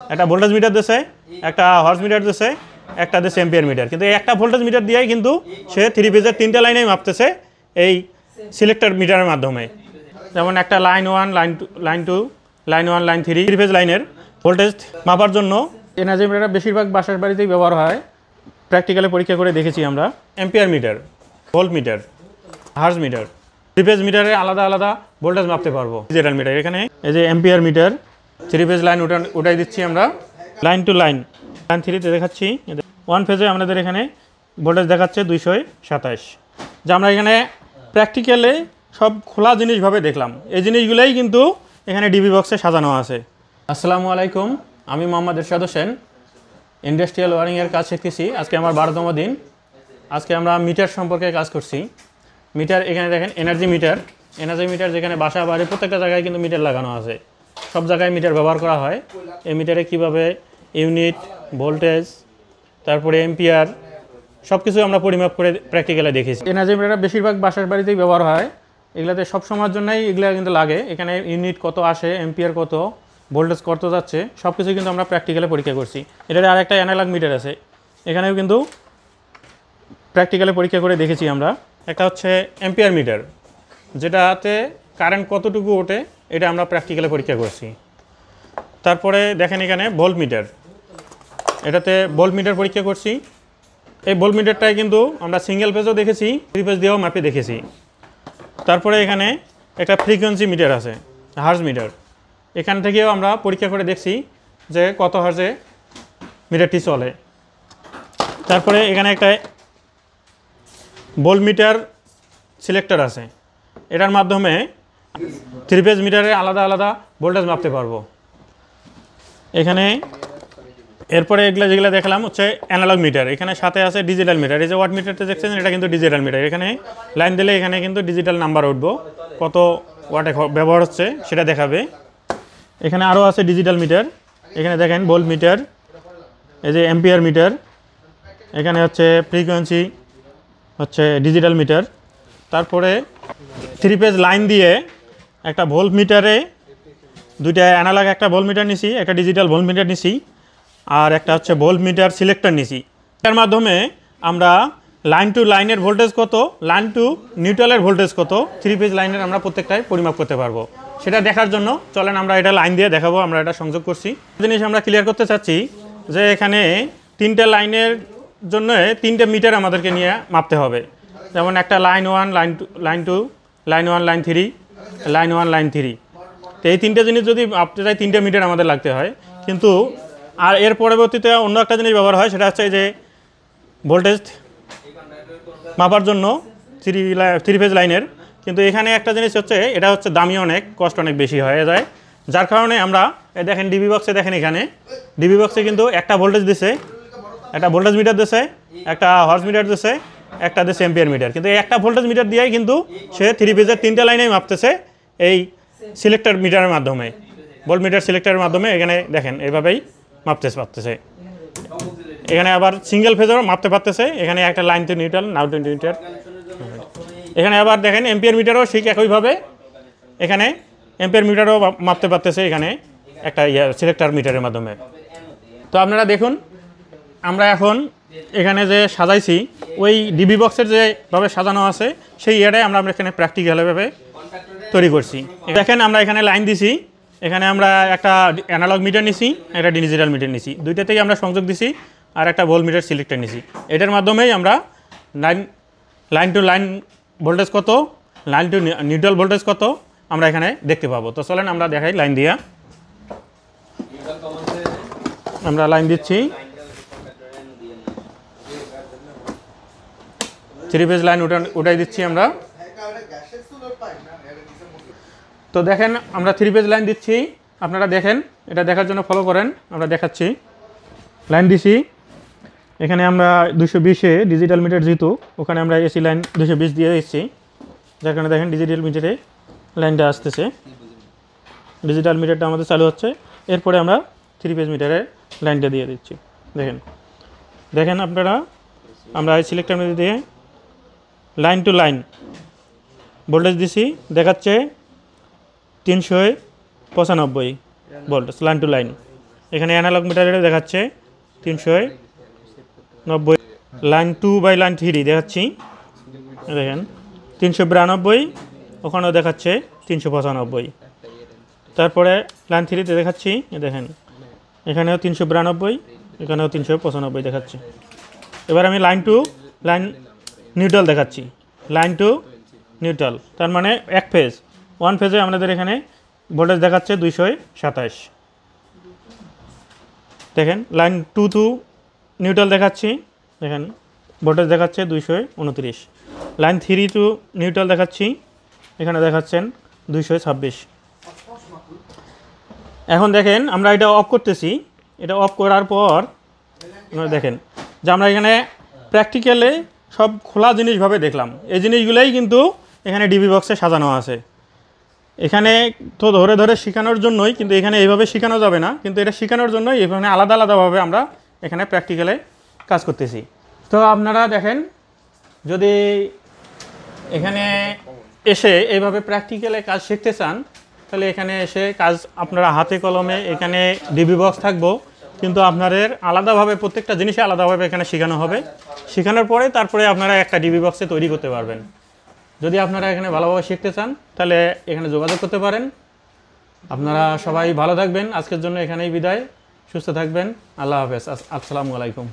একটা voltage metre দিছে, একটা হর্স মিটার দিছে, একটা দিছে এম্পিয়ার মিটার। কিন্তু এই একটা ভোল্টেজ মিটার দিয়েই কিন্তু সে 3 ফেজের 3টা লাইনেই মাপতেছে এই সিলেক্টর মিটারের মাধ্যমে। যেমন একটা line 1, line 2, line 1, line 3 phase লাইনের ভোল্টেজ মাপার জন্য এনার্জি মিটারটা বেশিরভাগ বাসার বাড়িতেই ব্যবহার হয়। প্র্যাকটিক্যালে পরীক্ষা করে দেখেছি আমরা। Ampere meter, volt meter, hertz meter, 3 phase মিটারে আলাদা আলাদা ভোল্টেজ মাপতে পারবো। ডিজিটাল মিটার, এখানে এই যে এম্পিয়ার মিটার, 3 ফেজ লাইন উঠাই দিচ্ছি আমরা। লাইন টু লাইন, লাইন 3তে দেখাচ্ছি 1 ফেজে আমাদের এখানে ভোল্টেজ দেখাচ্ছে 227। যা আমরা এখানে প্র্যাকটিক্যালে সব খোলা জিনিসভাবে দেখলাম। এই জিনিসগুলোই কিন্তু এখানে ডিবি বক্সে সাজানো আছে। আসসালামু আলাইকুম, আমি মোহাম্মদ এরশাদ হোসেন, ইন্ডাস্ট্রিয়াল ওয়ারিংয়ের কাজ শিখতেছি। আজকে আমার 12তম দিন। আজকে আমরা মিটার সম্পর্কে কাজ করছি। মিটার, এখানে দেখেন এনার্জি মিটার, যেখানে বাসা বাড়ি প্রত্যেকটা জায়গায় কিন্তু মিটার লাগানো আছে। সব জায়গায় মিটার ব্যবহার করা হয়। এই মিটারে কীভাবে ইউনিট, ভোল্টেজ, তারপরে এম্পিয়ার সব কিছু আমরা পরিমাপ করে প্র্যাকটিক্যালে দেখেছি। এনার্জি মিটারটা বেশিরভাগ বাসার বাড়িতেই ব্যবহার হয়। এগুলাতে সব সময়ের জন্যই এগুলা কিন্তু লাগে। এখানে ইউনিট কত আসে, এম্পিয়ার কত, ভোল্টেজ কত যাচ্ছে, সব কিছু কিন্তু আমরা প্র্যাকটিক্যালে পরীক্ষা করছি। এটার আরেকটা অ্যানালগ মিটার আছে, এখানেও কিন্তু প্র্যাকটিক্যালে পরীক্ষা করে দেখেছি আমরা। একটা হচ্ছে এম্পিয়ার মিটার, যেটাতে কারেন্ট কতটুকু ওঠে, এটা আমরা প্র্যাকটিক্যালে পরীক্ষা করছি। তারপরে দেখেন এখানে ভোল্ট মিটার, এটাতে ভোল্ট মিটার পরীক্ষা করছি। এই ভোল্ট মিটারটাই কিন্তু আমরা সিঙ্গেল ফেজও দেখেছি, 3 ফেজ দিয়েও মাপে দেখেছি। তারপরে এখানে একটা ফ্রিকোয়েন্সি মিটার আছে, হার্জ মিটার, এখান থেকেও আমরা পরীক্ষা করে দেখছি যে কত হার্জে মিটারটি চলে। তারপরে এখানে একটা ভোল্ট মিটার সিলেক্টর আছে, এটার মাধ্যমে 3 ফেজ মিটারে আলাদা আলাদা ভোল্টেজ মাপতে পারবো। এখানে এরপরে যেগুলো দেখলাম হচ্ছে অ্যানালগ মিটার, এখানে সাথে আছে ডিজিটাল মিটার। এই যে ওয়াট মিটারটা দেখছেন, এটা কিন্তু ডিজিটাল মিটার। এখানে লাইন দিলে এখানে কিন্তু ডিজিটাল নাম্বার উঠবো, কত ওয়াটে ব্যবহার হচ্ছে সেটা দেখাবে। এখানে আরও আছে ডিজিটাল মিটার, এখানে দেখেন ভোল্ট মিটার, এই যে এম্পিয়ার মিটার, এখানে হচ্ছে ফ্রিকোয়েন্সি হচ্ছে ডিজিটাল মিটার। তারপরে 3 ফেজ লাইন দিয়ে একটা ভোল্ট মিটারে দুইটা অ্যানালগ, একটা ভোল্ট মিটার নিছি, একটা ডিজিটাল ভোল্ট মিটার নিছি, আর একটা হচ্ছে ভোল্ট মিটার সিলেক্টর নিছি। এর মাধ্যমে আমরা লাইন টু লাইনের ভোল্টেজ কত, লাইন টু নিউট্রালের ভোল্টেজ কত, 3 ফেজ লাইনের আমরা প্রত্যেকটাই পরিমাপ করতে পারবো। সেটা দেখার জন্য চলেন আমরা এটা লাইন দিয়ে দেখাবো। আমরা এটা সংযোগ করছি। জিনিস আমরা ক্লিয়ার করতে চাচ্ছি যে এখানে 3টে লাইনের জন্য 3টে মিটার আমাদেরকে নিয়ে মাপতে হবে। যেমন একটা line 1, line 2, line 1, line 3, line 1, line 3। তো এই 3টে জিনিস যদি মাপতে চাই 3টে মিটার আমাদের লাগতে হয়। কিন্তু আর এর পরবর্তীতে অন্য একটা জিনিস ব্যবহার হয়, সেটা হচ্ছে যে ভোল্টেজ মাপার জন্য 3 ফেজ লাইনের। কিন্তু এখানে একটা জিনিস হচ্ছে, এটা হচ্ছে দামি অনেক, কষ্ট অনেক বেশি হয়ে যায়। যার কারণে আমরা দেখেন ডিবি বক্সে, দেখেন এখানে ডিবি বক্সে কিন্তু একটা ভোল্টেজ দিছে, একটা ভোল্টেজ মিটার দিছে, একটা হর্স মিটার দিছে, একটা দিছে এম্পিয়ার মিটার। কিন্তু এই একটা ভোল্টেজ মিটার দিয়েই কিন্তু সে 3 ফেজের 3টা লাইনেই মাপতেছে এই সিলেক্টর মিটারের মাধ্যমে, ভোল্ট মিটার সিলেক্টরের মাধ্যমে। এখানে দেখেন এইভাবেই মাপতে পারতেছে। এখানে আবার সিঙ্গেল ফেজও মাপতে পারতেছে। এখানে একটা line to neutral, now two neutral. এখানে আবার দেখেন এম্পিয়ার মিটারও ঠিক একইভাবে, এখানে এম্পিয়ার মিটারও মাপতে পারতেছে এখানে একটা সিলেক্টর মিটারের মাধ্যমে। তো আপনারা দেখুন, আমরা এখন এখানে যে সাজাইছি, ওই ডিবি বক্সের যেভাবে সাজানো আছে সেই ইয়েটাই আমরা এখানে প্র্যাকটিক্যালভাবে তৈরি করছি। দেখেন আমরা এখানে লাইন দিছি, এখানে আমরা একটা অ্যানালগ মিটার নিছি, একটা ডিজিটাল মিটার নিছি, দুইটাতেই আমরা সংযোগ দিছি, আর একটা ভোল্ট মিটার সিলেক্টর নিছি। এটার মাধ্যমেই আমরা লাইন টু লাইন ভোল্টেজ কত, লাইন টু নিউট্রাল ভোল্টেজ কত আমরা এখানে দেখতে পাবো। তো চলেন আমরা দেখাই লাইন দিয়া। আমরা লাইন দিচ্ছি, 3 ফেজ লাইন উঠাই দিচ্ছি আমরা। তো দেখেন আমরা 3 ফেজ লাইন দিচ্ছি, আপনারা দেখেন, এটা দেখার জন্য ফলো করেন। আমরা দেখাচ্ছি, লাইন দিছি, এখানে আমরা 220-এ ডিজিটাল মিটার যেহেতু, ওখানে আমরা এসি লাইন 220 দিয়ে দিচ্ছি। যার কারণে দেখেন ডিজিটাল মিটারে লাইনটা আসতেছে, ডিজিটাল মিটারটা আমাদের চালু হচ্ছে। এরপরে আমরা 3 ফেজ মিটারে লাইনটা দিয়ে দিচ্ছি। দেখেন আপনারা, আমরা এই সিলেক্টর মিটার দিয়ে লাইন টু লাইন ভোল্টেজ দিছি, দেখাচ্ছে 395 ভোল্টেজ লাইন টু লাইন। এখানে অ্যানালগ মিটারে দেখাচ্ছে 390, লাইন 2 বাই লাইন 3 দেখাচ্ছি, দেখেন 392, ওখানেও দেখাচ্ছে 395। তারপরে লাইন 3তে দেখাচ্ছি, দেখেন এখানেও 392, এখানেও 395 দেখাচ্ছে। এবার আমি লাইন 2 লাইন নিউট্রাল দেখাচ্ছি, লাইন 2 নিউট্রাল, তার মানে এক ফেজ, ওয়ান ফেজে আমাদের এখানে ভোল্টেজ দেখাচ্ছে 227। দেখেন লাইন 2 টু নিউট্রাল দেখাচ্ছি, দেখেন ভোল্টেজ দেখাচ্ছে 229। লাইন 3 টু নিউট্রাল দেখাচ্ছি, এখানে দেখাচ্ছেন 226। এখন দেখেন আমরা এটা অফ করতেছি, এটা অফ করার পর দেখেন যে আমরা এখানে প্র্যাকটিক্যালে সব খোলা জিনিসভাবে দেখলাম। এই জিনিসগুলোই কিন্তু এখানে ডিবি বক্সে সাজানো আছে। এখানে তো ধরে ধরে শেখানোর জন্যই, কিন্তু এখানে এইভাবে শেখানো যাবে না, কিন্তু এটা শেখানোর জন্যই এখানে আলাদা আলাদাভাবে আমরা এখানে প্র্যাকটিক্যালে কাজ করতেছি। তো আপনারা দেখেন, যদি এখানে এসে এইভাবে প্র্যাকটিক্যালে কাজ শিখতে চান, তাহলে এখানে এসে কাজ আপনারা হাতে কলমে, এখানে ডিবি বক্স থাকবো, কিন্তু আপনাদের আলাদাভাবে প্রত্যেকটা জিনিসে আলাদাভাবে এখানে শেখানো হবে। শেখানোর পরে তারপরে আপনারা একটা ডিবি বক্সে তৈরি করতে পারবেন। যদি আপনারা এখানে ভালোভাবে শিখতে চান তাহলে এখানে যোগাযোগ করতে পারেন। আপনারা সবাই ভালো থাকবেন। আজকের জন্য এখানেই বিদায়। সুস্থ থাকবেন। আল্লাহ হাফেজ। আসসালামু আলাইকুম।